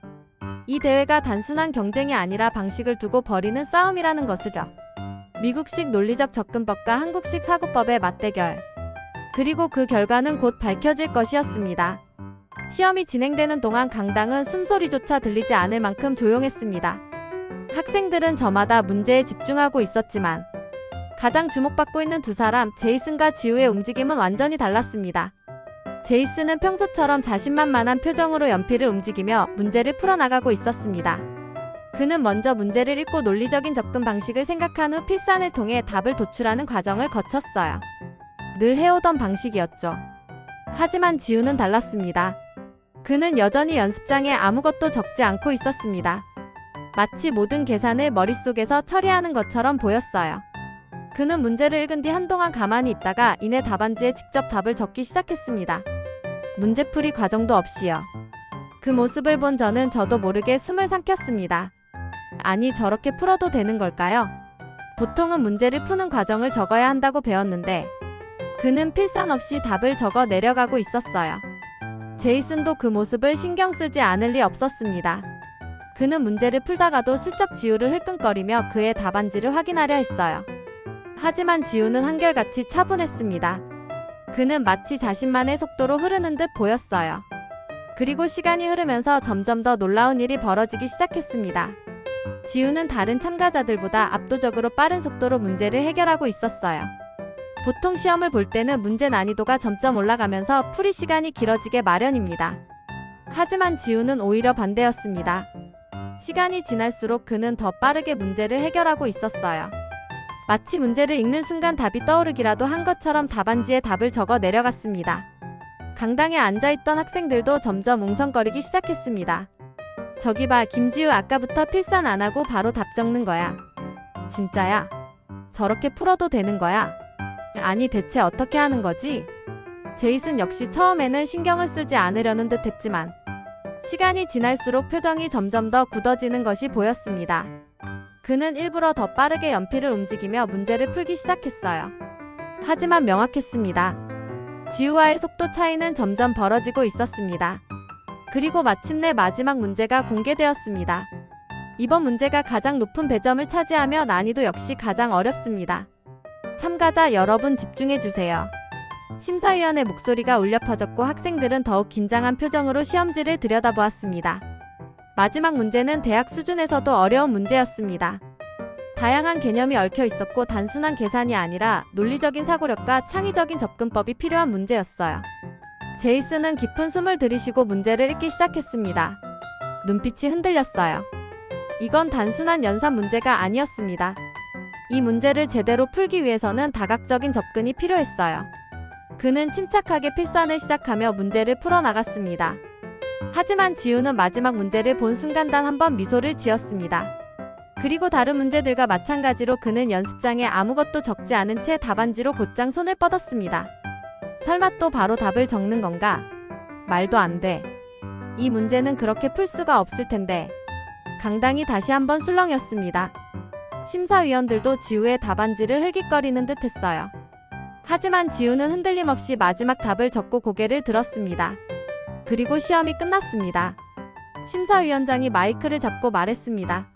이 대회가 단순한 경쟁이 아니라 방식을 두고 벌이는 싸움이라는 것을요. 미국식 논리적 접근법과 한국식 사고법의 맞대결. 그리고 그 결과는 곧 밝혀질 것이었습니다. 시험이 진행되는 동안 강당은 숨소리조차 들리지 않을 만큼 조용했습니다. 학생들은 저마다 문제에 집중하고 있었지만 가장 주목받고 있는 두 사람, 제이슨과 지우의 움직임은 완전히 달랐습니다. 제이슨은 평소처럼 자신만만한 표정으로 연필을 움직이며 문제를 풀어나가고 있었습니다. 그는 먼저 문제를 읽고 논리적인 접근 방식을 생각한 후 필산을 통해 답을 도출하는 과정을 거쳤어요. 늘 해오던 방식이었죠. 하지만 지우는 달랐습니다. 그는 여전히 연습장에 아무것도 적지 않고 있었습니다. 마치 모든 계산을 머릿속에서 처리하는 것처럼 보였어요. 그는 문제를 읽은 뒤 한동안 가만히 있다가 이내 답안지에 직접 답을 적기 시작했습니다. 문제풀이 과정도 없이요. 그 모습을 본 저도 모르게 숨을 삼켰습니다. 아니, 저렇게 풀어도 되는 걸까요? 보통은 문제를 푸는 과정을 적어야 한다고 배웠는데 그는 필산 없이 답을 적어 내려가고 있었어요. 제이슨도 그 모습을 신경 쓰지 않을 리 없었습니다. 그는 문제를 풀다가도 슬쩍 지우를 흘끔거리며 그의 답안지를 확인하려 했어요. 하지만 지우는 한결같이 차분했습니다. 그는 마치 자신만의 속도로 흐르는 듯 보였어요. 그리고 시간이 흐르면서 점점 더 놀라운 일이 벌어지기 시작했습니다. 지우는 다른 참가자들보다 압도적으로 빠른 속도로 문제를 해결하고 있었어요. 보통 시험을 볼 때는 문제 난이도가 점점 올라가면서 풀이 시간이 길어지게 마련입니다. 하지만 지우는 오히려 반대였습니다. 시간이 지날수록 그는 더 빠르게 문제를 해결하고 있었어요. 마치 문제를 읽는 순간 답이 떠오르기라도 한 것처럼 답안지에 답을 적어 내려갔습니다. 강당에 앉아있던 학생들도 점점 웅성거리기 시작했습니다. 저기 봐, 김지우 아까부터 필산 안 하고 바로 답 적는 거야. 진짜야? 저렇게 풀어도 되는 거야? 아니, 대체 어떻게 하는 거지? 제이슨 역시 처음에는 신경을 쓰지 않으려는 듯 했지만 시간이 지날수록 표정이 점점 더 굳어지는 것이 보였습니다. 그는 일부러 더 빠르게 연필을 움직이며 문제를 풀기 시작했어요. 하지만 명확했습니다. 지우와의 속도 차이는 점점 벌어지고 있었습니다. 그리고 마침내 마지막 문제가 공개되었습니다. 이번 문제가 가장 높은 배점을 차지하며 난이도 역시 가장 어렵습니다. 참가자 여러분 집중해주세요. 심사위원의 목소리가 울려 퍼졌고 학생들은 더욱 긴장한 표정으로 시험지를 들여다보았습니다. 마지막 문제는 대학 수준에서도 어려운 문제였습니다. 다양한 개념이 얽혀 있었고 단순한 계산이 아니라 논리적인 사고력과 창의적인 접근법이 필요한 문제였어요. 제이슨은 깊은 숨을 들이쉬고 문제를 읽기 시작했습니다. 눈빛이 흔들렸어요. 이건 단순한 연산 문제가 아니었습니다. 이 문제를 제대로 풀기 위해서는 다각적인 접근이 필요했어요. 그는 침착하게 필산을 시작하며 문제를 풀어나갔습니다. 하지만 지우는 마지막 문제를 본 순간 단 한 번 미소를 지었습니다. 그리고 다른 문제들과 마찬가지로 그는 연습장에 아무것도 적지 않은 채 답안지로 곧장 손을 뻗었습니다. 설마 또 바로 답을 적는 건가? 말도 안 돼. 이 문제는 그렇게 풀 수가 없을 텐데. 강당이 다시 한번 술렁였습니다. 심사위원들도 지우의 답안지를 흘깃거리는 듯 했어요. 하지만 지우는 흔들림 없이 마지막 답을 적고 고개를 들었습니다. 그리고 시험이 끝났습니다. 심사위원장이 마이크를 잡고 말했습니다.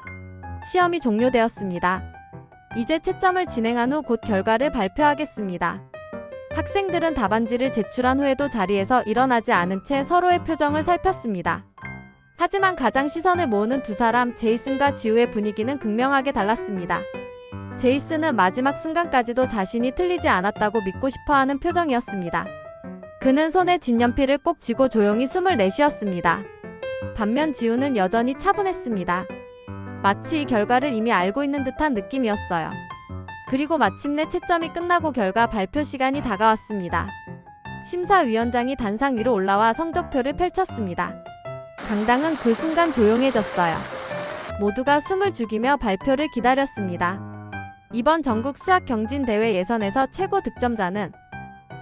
시험이 종료되었습니다. 이제 채점을 진행한 후 곧 결과를 발표하겠습니다. 학생들은 답안지를 제출한 후에도 자리에서 일어나지 않은 채 서로의 표정을 살폈습니다. 하지만 가장 시선을 모으는 두 사람, 제이슨과 지우의 분위기는 극명하게 달랐습니다. 제이슨은 마지막 순간까지도 자신이 틀리지 않았다고 믿고 싶어하는 표정이었습니다. 그는 손에 진 연필을 꼭 쥐고 조용히 숨을 내쉬었습니다. 반면 지우는 여전히 차분했습니다. 마치 이 결과를 이미 알고 있는 듯한 느낌이었어요. 그리고 마침내 채점이 끝나고 결과 발표 시간이 다가왔습니다. 심사위원장이 단상 위로 올라와 성적표를 펼쳤습니다. 강당은 그 순간 조용해졌어요. 모두가 숨을 죽이며 발표를 기다렸습니다. 이번 전국 수학 경진 대회 예선에서 최고 득점자는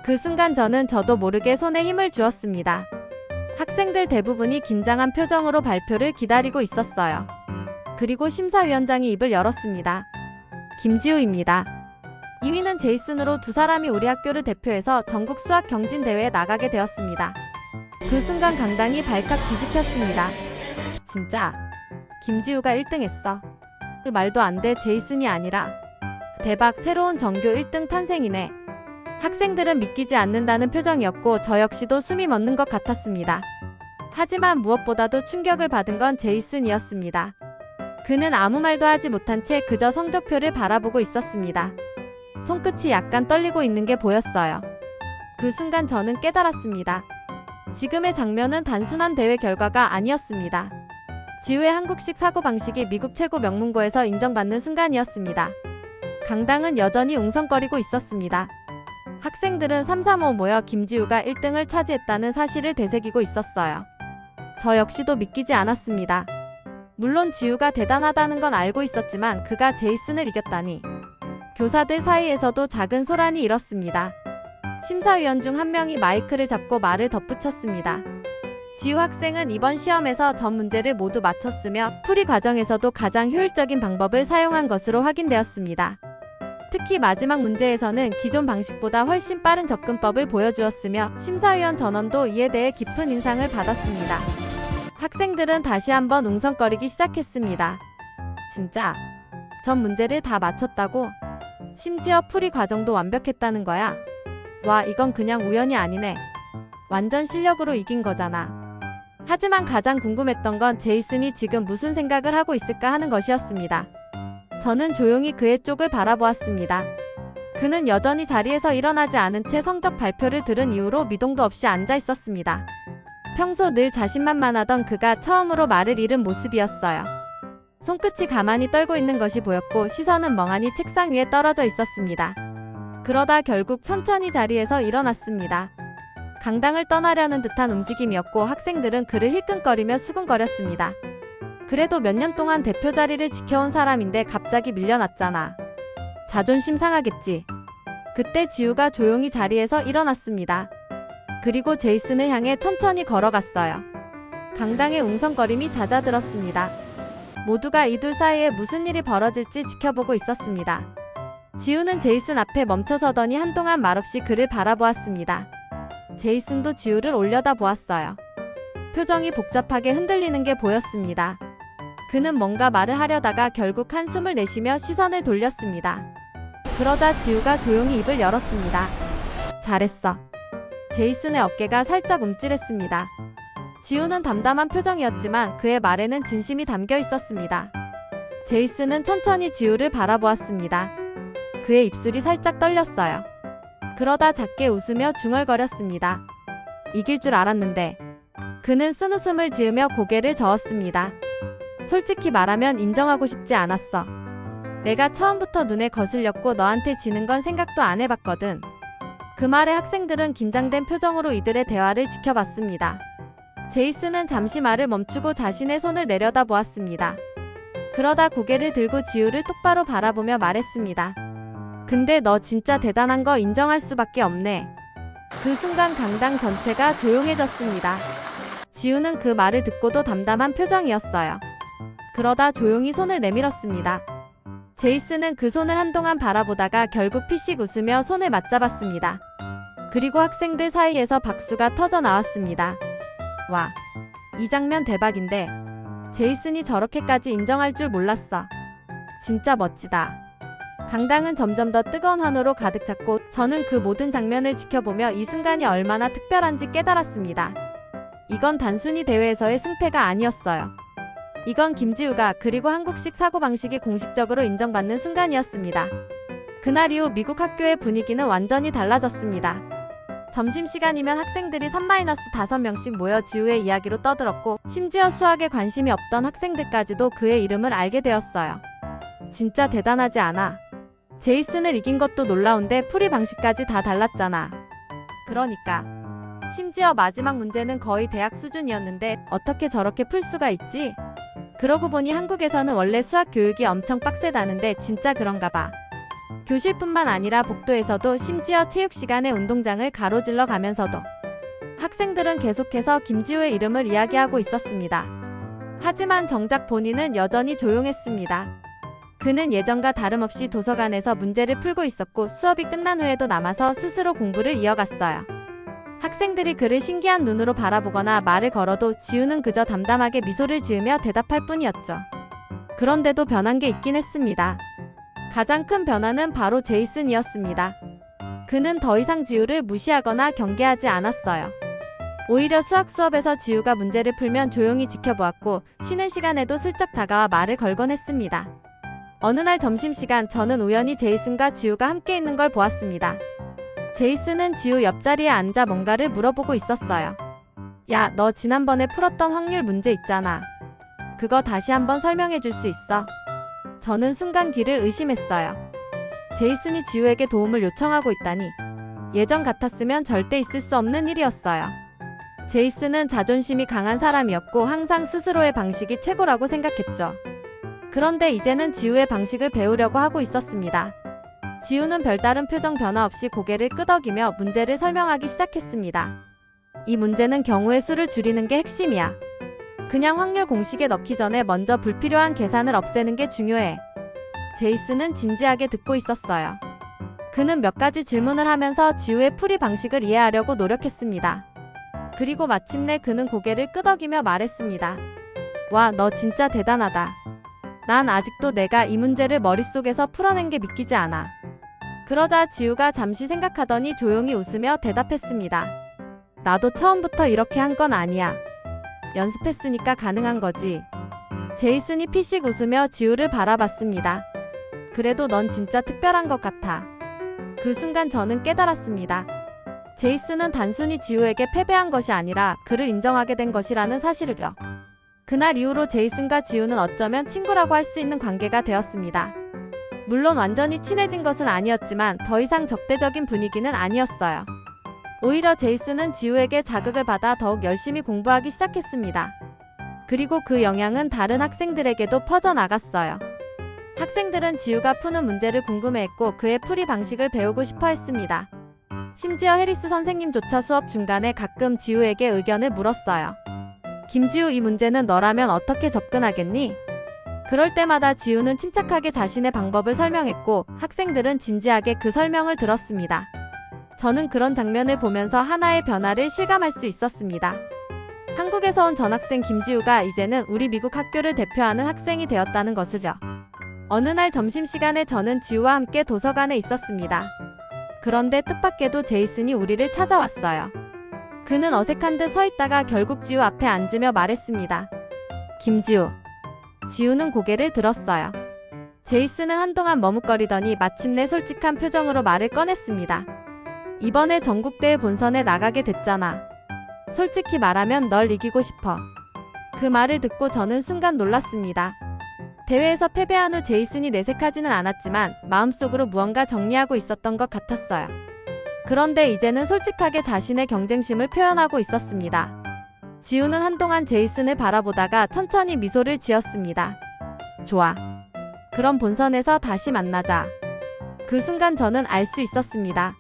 그 순간 저도 모르게 손에 힘을 주었습니다. 학생들 대부분이 긴장한 표정으로 발표를 기다리고 있었어요. 그리고 심사위원장이 입을 열었습니다. 김지우입니다. 2위는 제이슨으로 두 사람이 우리 학교를 대표해서 전국 수학 경진 대회에 나가게 되었습니다. 그 순간 강당이 발칵 뒤집혔습니다. 진짜 김지우가 1등했어. 그 말도 안 돼. 제이슨이 아니라. 대박, 새로운 전교 1등 탄생이네. 학생들은 믿기지 않는다는 표정이었고 저 역시도 숨이 멎는 것 같았습니다. 하지만 무엇보다도 충격을 받은 건 제이슨이었습니다. 그는 아무 말도 하지 못한 채 그저 성적표를 바라보고 있었습니다. 손끝이 약간 떨리고 있는 게 보였어요. 그 순간 저는 깨달았습니다. 지금의 장면은 단순한 대회 결과가 아니었습니다. 지우의 한국식 사고방식이 미국 최고 명문고에서 인정받는 순간이었습니다. 강당은 여전히 웅성거리고 있었습니다. 학생들은 335 모여 김지우가 1등을 차지했다는 사실을 되새기고 있었어요. 저 역시도 믿기지 않았습니다. 물론 지우가 대단하다는 건 알고 있었지만 그가 제이슨을 이겼다니. 교사들 사이에서도 작은 소란이 일었습니다. 심사위원 중 한 명이 마이크를 잡고 말을 덧붙였습니다. 지우 학생은 이번 시험에서 전 문제를 모두 맞췄으며 풀이 과정에서도 가장 효율적인 방법을 사용한 것으로 확인되었습니다. 특히 마지막 문제에서는 기존 방식보다 훨씬 빠른 접근법을 보여주었으며 심사위원 전원도 이에 대해 깊은 인상을 받았습니다. 학생들은 다시 한번 웅성거리기 시작했습니다. 진짜? 전 문제를 다 맞췄다고? 심지어 풀이 과정도 완벽했다는 거야? 와, 이건 그냥 우연이 아니네. 완전 실력으로 이긴 거잖아. 하지만 가장 궁금했던 건 제이슨이 지금 무슨 생각을 하고 있을까 하는 것이었습니다. 저는 조용히 그의 쪽을 바라보았습니다. 그는 여전히 자리에서 일어나지 않은 채 성적 발표를 들은 이후로 미동도 없이 앉아 있었습니다. 평소 늘 자신만만하던 그가 처음으로 말을 잃은 모습이었어요. 손끝이 가만히 떨고 있는 것이 보였고 시선은 멍하니 책상 위에 떨어져 있었습니다. 그러다 결국 천천히 자리에서 일어났습니다. 강당을 떠나려는 듯한 움직임이었고 학생들은 그를 힐끔거리며 수근거렸습니다. 그래도 몇 년 동안 대표 자리를 지켜온 사람인데 갑자기 밀려났잖아. 자존심 상하겠지. 그때 지우가 조용히 자리에서 일어났습니다. 그리고 제이슨을 향해 천천히 걸어갔어요. 강당의 웅성거림이 잦아들었습니다. 모두가 이 둘 사이에 무슨 일이 벌어질지 지켜보고 있었습니다. 지우는 제이슨 앞에 멈춰서더니 한동안 말없이 그를 바라보았습니다. 제이슨도 지우를 올려다보았어요. 표정이 복잡하게 흔들리는 게 보였습니다. 그는 뭔가 말을 하려다가 결국 한숨을 내쉬며 시선을 돌렸습니다. 그러자 지우가 조용히 입을 열었습니다. 잘했어. 제이슨의 어깨가 살짝 움찔했습니다. 지우는 담담한 표정이었지만 그의 말에는 진심이 담겨 있었습니다. 제이슨은 천천히 지우를 바라보았습니다. 그의 입술이 살짝 떨렸어요. 그러다 작게 웃으며 중얼거렸습니다. 이길 줄 알았는데. 그는 쓴웃음을 지으며 고개를 저었습니다. 솔직히 말하면 인정하고 싶지 않았어. 내가 처음부터 눈에 거슬렸고 너한테 지는 건 생각도 안 해봤거든. 그 말에 학생들은 긴장된 표정으로 이들의 대화를 지켜봤습니다. 제이슨은 잠시 말을 멈추고 자신의 손을 내려다보았습니다. 그러다 고개를 들고 지우를 똑바로 바라보며 말했습니다. 근데 너 진짜 대단한 거 인정할 수밖에 없네. 그 순간 강당 전체가 조용해졌습니다. 지우는 그 말을 듣고도 담담한 표정이었어요. 그러다 조용히 손을 내밀었습니다. 제이슨은 그 손을 한동안 바라보다가 결국 피식 웃으며 손을 맞잡았습니다. 그리고 학생들 사이에서 박수가 터져 나왔습니다. 와, 이 장면 대박인데. 제이슨이 저렇게까지 인정할 줄 몰랐어. 진짜 멋지다. 강당은 점점 더 뜨거운 환호로 가득 찼고 저는 그 모든 장면을 지켜보며 이 순간이 얼마나 특별한지 깨달았습니다. 이건 단순히 대회에서의 승패가 아니었어요. 이건 김지우가 그리고 한국식 사고방식이 공식적으로 인정받는 순간이었습니다. 그날 이후 미국 학교의 분위기는 완전히 달라졌습니다. 점심시간이면 학생들이 3-5명씩 모여 지우의 이야기로 떠들었고 심지어 수학에 관심이 없던 학생들까지도 그의 이름을 알게 되었어요. 진짜 대단하지 않아? 제이슨을 이긴 것도 놀라운데 풀이 방식까지 다 달랐잖아. 그러니까 심지어 마지막 문제는 거의 대학 수준이었는데 어떻게 저렇게 풀 수가 있지? 그러고 보니 한국에서는 원래 수학 교육이 엄청 빡세다는데 진짜 그런가 봐. 교실뿐만 아니라 복도에서도 심지어 체육 시간에 운동장을 가로질러 가면서도 학생들은 계속해서 김지우의 이름을 이야기하고 있었습니다. 하지만 정작 본인은 여전히 조용했습니다. 그는 예전과 다름없이 도서관에서 문제를 풀고 있었고 수업이 끝난 후에도 남아서 스스로 공부를 이어갔어요. 학생들이 그를 신기한 눈으로 바라보거나 말을 걸어도 지우는 그저 담담하게 미소를 지으며 대답할 뿐이었죠. 그런데도 변한 게 있긴 했습니다. 가장 큰 변화는 바로 제이슨이었습니다. 그는 더 이상 지우를 무시하거나 경계하지 않았어요. 오히려 수학 수업에서 지우가 문제를 풀면 조용히 지켜보았고 쉬는 시간에도 슬쩍 다가와 말을 걸곤 했습니다. 어느 날 점심시간 저는 우연히 제이슨과 지우가 함께 있는 걸 보았습니다. 제이슨은 지우 옆자리에 앉아 뭔가를 물어보고 있었어요. 야, 너 지난번에 풀었던 확률 문제 있잖아. 그거 다시 한번 설명해 줄 수 있어? 저는 순간 귀를 의심했어요. 제이슨이 지우에게 도움을 요청하고 있다니. 예전 같았으면 절대 있을 수 없는 일이었어요. 제이슨은 자존심이 강한 사람이었고 항상 스스로의 방식이 최고라고 생각했죠. 그런데 이제는 지우의 방식을 배우려고 하고 있었습니다. 지우는 별다른 표정 변화 없이 고개를 끄덕이며 문제를 설명하기 시작했습니다. 이 문제는 경우의 수를 줄이는 게 핵심이야. 그냥 확률 공식에 넣기 전에 먼저 불필요한 계산을 없애는 게 중요해. 제이슨은 진지하게 듣고 있었어요. 그는 몇 가지 질문을 하면서 지우의 풀이 방식을 이해하려고 노력했습니다. 그리고 마침내 그는 고개를 끄덕이며 말했습니다. 와, 너 진짜 대단하다. 난 아직도 내가 이 문제를 머릿속에서 풀어낸 게 믿기지 않아. 그러자 지우가 잠시 생각하더니 조용히 웃으며 대답했습니다. 나도 처음부터 이렇게 한 건 아니야. 연습했으니까 가능한 거지. 제이슨이 피식 웃으며 지우를 바라봤습니다. 그래도 넌 진짜 특별한 것 같아. 그 순간 저는 깨달았습니다. 제이슨은 단순히 지우에게 패배한 것이 아니라 그를 인정하게 된 것이라는 사실을요. 그날 이후로 제이슨과 지우는 어쩌면 친구라고 할 수 있는 관계가 되었습니다. 물론 완전히 친해진 것은 아니었지만 더 이상 적대적인 분위기는 아니었어요. 오히려 제이슨은 지우에게 자극을 받아 더욱 열심히 공부하기 시작했습니다. 그리고 그 영향은 다른 학생들에게도 퍼져나갔어요. 학생들은 지우가 푸는 문제를 궁금해했고 그의 풀이 방식을 배우고 싶어 했습니다. 심지어 해리스 선생님조차 수업 중간에 가끔 지우에게 의견을 물었어요. 김지우, 이 문제는 너라면 어떻게 접근하겠니? 그럴 때마다 지우는 침착하게 자신의 방법을 설명했고 학생들은 진지하게 그 설명을 들었습니다. 저는 그런 장면을 보면서 하나의 변화를 실감할 수 있었습니다. 한국에서 온 전학생 김지우가 이제는 우리 미국 학교를 대표하는 학생이 되었다는 것을요. 어느 날 점심시간에 저는 지우와 함께 도서관에 있었습니다. 그런데 뜻밖에도 제이슨이 우리를 찾아왔어요. 그는 어색한 듯 서 있다가 결국 지우 앞에 앉으며 말했습니다. 김지우. 지우는 고개를 들었어요. 제이슨은 한동안 머뭇거리더니 마침내 솔직한 표정으로 말을 꺼냈습니다. 이번에 전국대회 본선에 나가게 됐잖아. 솔직히 말하면 널 이기고 싶어. 그 말을 듣고 저는 순간 놀랐습니다. 대회에서 패배한 후 제이슨이 내색하지는 않았지만 마음속으로 무언가 정리하고 있었던 것 같았어요. 그런데 이제는 솔직하게 자신의 경쟁심을 표현하고 있었습니다. 지우는 한동안 제이슨을 바라보다가 천천히 미소를 지었습니다. 좋아. 그럼 본선에서 다시 만나자. 그 순간 저는 알 수 있었습니다.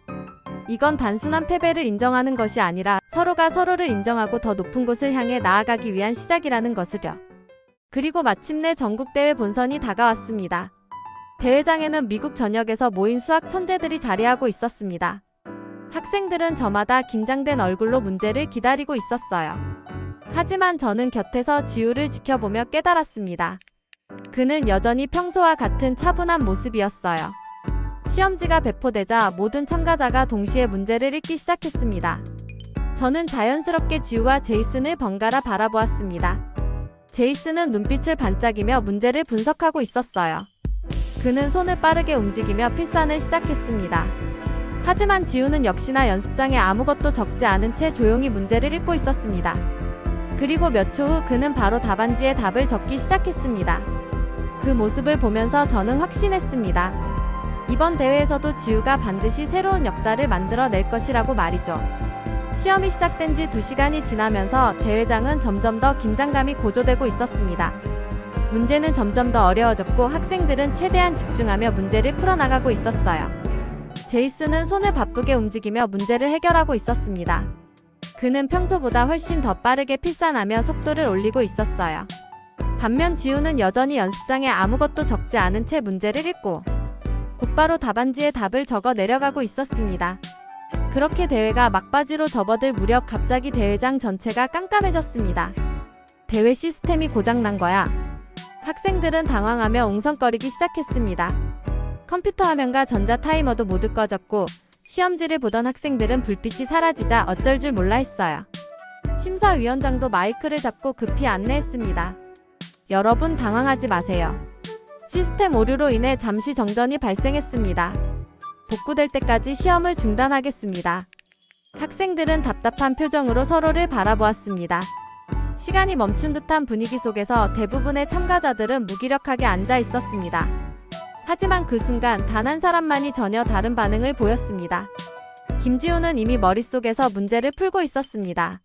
이건 단순한 패배를 인정하는 것이 아니라 서로가 서로를 인정하고 더 높은 곳을 향해 나아가기 위한 시작이라는 것을요. 그리고 마침내 전국대회 본선이 다가왔습니다. 대회장에는 미국 전역에서 모인 수학 천재들이 자리하고 있었습니다. 학생들은 저마다 긴장된 얼굴로 문제를 기다리고 있었어요. 하지만 저는 곁에서 지우를 지켜보며 깨달았습니다. 그는 여전히 평소와 같은 차분한 모습이었어요. 시험지가 배포되자 모든 참가자가 동시에 문제를 읽기 시작했습니다. 저는 자연스럽게 지우와 제이슨을 번갈아 바라보았습니다. 제이슨은 눈빛을 반짝이며 문제를 분석하고 있었어요. 그는 손을 빠르게 움직이며 필산을 시작했습니다. 하지만 지우는 역시나 연습장에 아무것도 적지 않은 채 조용히 문제를 읽고 있었습니다. 그리고 몇 초 후 그는 바로 답안지에 답을 적기 시작했습니다. 그 모습을 보면서 저는 확신했습니다. 이번 대회에서도 지우가 반드시 새로운 역사를 만들어낼 것이라고 말이죠. 시험이 시작된 지 2시간이 지나면서 대회장은 점점 더 긴장감이 고조되고 있었습니다. 문제는 점점 더 어려워졌고 학생들은 최대한 집중하며 문제를 풀어나가고 있었어요. 제이슨은 손을 바쁘게 움직이며 문제를 해결하고 있었습니다. 그는 평소보다 훨씬 더 빠르게 필사하며 속도를 올리고 있었어요. 반면 지우는 여전히 연습장에 아무것도 적지 않은 채 문제를 읽고 곧바로 답안지에 답을 적어 내려가고 있었습니다. 그렇게 대회가 막바지로 접어들 무렵 갑자기 대회장 전체가 깜깜해졌습니다. 대회 시스템이 고장난 거야. 학생들은 당황하며 웅성거리기 시작했습니다. 컴퓨터 화면과 전자 타이머도 모두 꺼졌고 시험지를 보던 학생들은 불빛이 사라지자 어쩔 줄 몰라 했어요. 심사위원장도 마이크를 잡고 급히 안내했습니다. 여러분 당황하지 마세요. 시스템 오류로 인해 잠시 정전이 발생했습니다. 복구될 때까지 시험을 중단하겠습니다. 학생들은 답답한 표정으로 서로를 바라보았습니다. 시간이 멈춘 듯한 분위기 속에서 대부분의 참가자들은 무기력하게 앉아 있었습니다. 하지만 그 순간 단 한 사람만이 전혀 다른 반응을 보였습니다. 김지우는 이미 머릿속에서 문제를 풀고 있었습니다.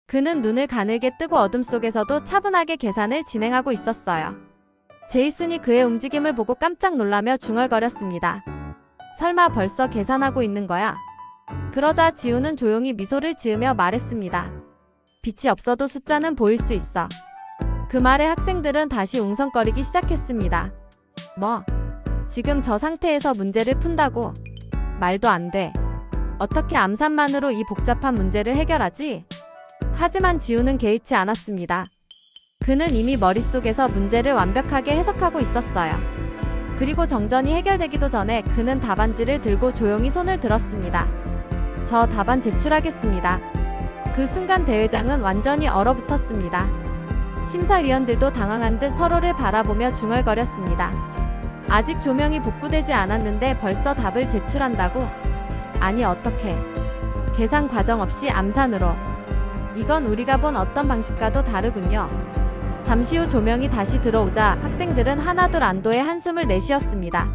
그는 눈을 가늘게 뜨고 어둠 속에서도 차분하게 계산을 진행하고 있었어요. 제이슨이 그의 움직임을 보고 깜짝 놀라며 중얼거렸습니다. 설마 벌써 계산하고 있는 거야? 그러자 지우는 조용히 미소를 지으며 말했습니다. 빛이 없어도 숫자는 보일 수 있어. 그 말에 학생들은 다시 웅성거리기 시작했습니다. 뭐? 지금 저 상태에서 문제를 푼다고? 말도 안 돼. 어떻게 암산만으로 이 복잡한 문제를 해결하지? 하지만 지우는 개의치 않았습니다. 그는 이미 머릿속에서 문제를 완벽하게 해석하고 있었어요. 그리고 정전이 해결되기도 전에 그는 답안지를 들고 조용히 손을 들었습니다. 저 답안 제출하겠습니다. 그 순간 대회장은 완전히 얼어붙었습니다. 심사위원들도 당황한 듯 서로를 바라보며 중얼거렸습니다. 아직 조명이 복구되지 않았는데 벌써 답을 제출한다고? 아니 어떻게? 계산 과정 없이 암산으로. 이건 우리가 본 어떤 방식과도 다르군요. 잠시 후 조명이 다시 들어오자 학생들은 하나둘 안도의 한숨을 내쉬었습니다.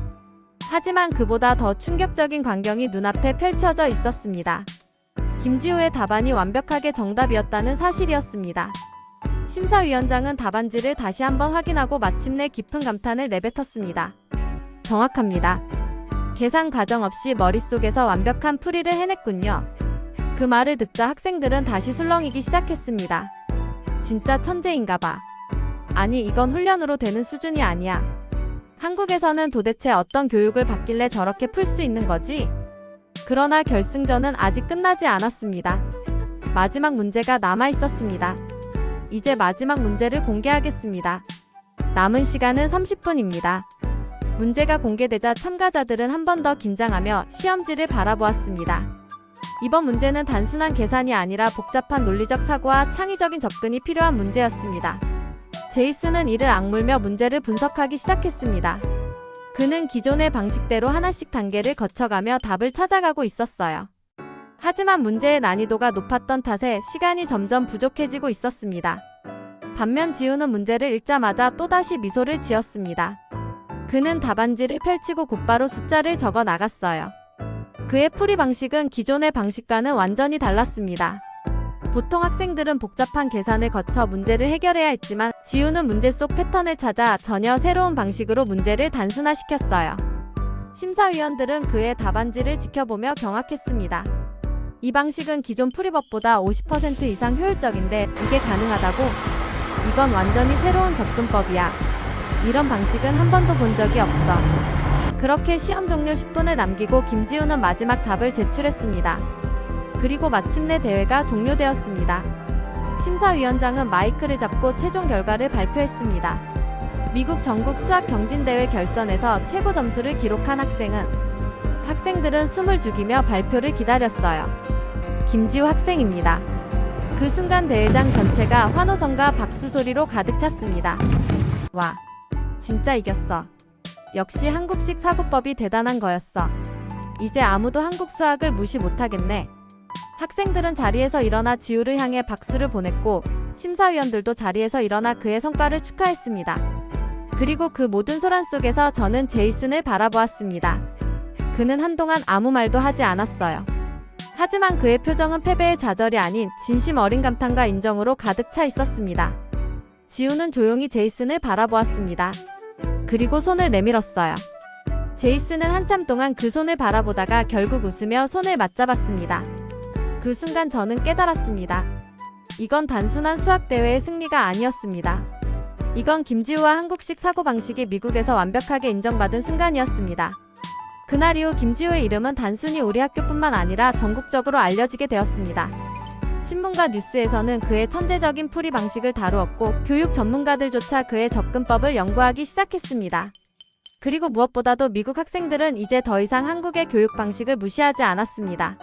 하지만 그보다 더 충격적인 광경이 눈앞에 펼쳐져 있었습니다. 김지우의 답안이 완벽하게 정답이었다는 사실이었습니다. 심사위원장은 답안지를 다시 한번 확인하고 마침내 깊은 감탄을 내뱉었습니다. 정확합니다. 계산 과정 없이 머릿속에서 완벽한 풀이를 해냈군요. 그 말을 듣자 학생들은 다시 술렁이기 시작했습니다. 진짜 천재인가봐. 아니 이건 훈련으로 되는 수준이 아니야. 한국에서는 도대체 어떤 교육을 받길래 저렇게 풀 수 있는 거지? 그러나 결승전은 아직 끝나지 않았습니다. 마지막 문제가 남아 있었습니다. 이제 마지막 문제를 공개하겠습니다. 남은 시간은 30분입니다. 문제가 공개되자 참가자들은 한 번 더 긴장하며 시험지를 바라보았습니다. 이번 문제는 단순한 계산이 아니라 복잡한 논리적 사고와 창의적인 접근이 필요한 문제였습니다. 제이슨은 이를 악물며 문제를 분석하기 시작했습니다. 그는 기존의 방식대로 하나씩 단계를 거쳐가며 답을 찾아가고 있었어요. 하지만 문제의 난이도가 높았던 탓에 시간이 점점 부족해지고 있었습니다. 반면 지우는 문제를 읽자마자 또다시 미소를 지었습니다. 그는 답안지를 펼치고 곧바로 숫자를 적어 나갔어요. 그의 풀이 방식은 기존의 방식과는 완전히 달랐습니다. 보통 학생들은 복잡한 계산을 거쳐 문제를 해결해야 했지만 지우는 문제 속 패턴을 찾아 전혀 새로운 방식으로 문제를 단순화시켰어요. 심사위원들은 그의 답안지를 지켜보며 경악했습니다. 이 방식은 기존 풀이법보다 50% 이상 효율적인데 이게 가능하다고? 이건 완전히 새로운 접근법이야. 이런 방식은 한 번도 본 적이 없어. 그렇게 시험 종료 10분을 남기고 김지우는 마지막 답을 제출했습니다. 그리고 마침내 대회가 종료되었습니다. 심사위원장은 마이크를 잡고 최종 결과를 발표했습니다. 미국 전국 수학 경진대회 결선에서 최고 점수를 기록한 학생들은 숨을 죽이며 발표를 기다렸어요. 김지우 학생입니다. 그 순간 대회장 전체가 환호성과 박수 소리로 가득 찼습니다. 와, 진짜 이겼어. 역시 한국식 사고법이 대단한 거였어. 이제 아무도 한국 수학을 무시 못하겠네. 학생들은 자리에서 일어나 지우를 향해 박수를 보냈고 심사위원들도 자리에서 일어나 그의 성과를 축하했습니다. 그리고 그 모든 소란 속에서 저는 제이슨을 바라보았습니다. 그는 한동안 아무 말도 하지 않았어요. 하지만 그의 표정은 패배의 좌절이 아닌 진심 어린 감탄과 인정으로 가득 차 있었습니다. 지우는 조용히 제이슨을 바라보았습니다. 그리고 손을 내밀었어요. 제이슨은 한참 동안 그 손을 바라보다가 결국 웃으며 손을 맞잡았습니다. 그 순간 저는 깨달았습니다. 이건 단순한 수학대회의 승리가 아니었습니다. 이건 김지우와 한국식 사고방식이 미국에서 완벽하게 인정받은 순간이었습니다. 그날 이후 김지우의 이름은 단순히 우리 학교뿐만 아니라 전국적으로 알려지게 되었습니다. 신문과 뉴스에서는 그의 천재적인 풀이 방식을 다루었고 교육 전문가들조차 그의 접근법을 연구하기 시작했습니다. 그리고 무엇보다도 미국 학생들은 이제 더 이상 한국의 교육 방식을 무시하지 않았습니다.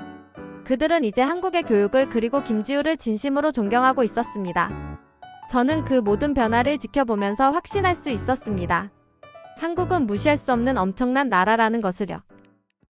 그들은 이제 한국의 교육을 그리고 김지우를 진심으로 존경하고 있었습니다. 저는 그 모든 변화를 지켜보면서 확신할 수 있었습니다. 한국은 무시할 수 없는 엄청난 나라라는 것을요.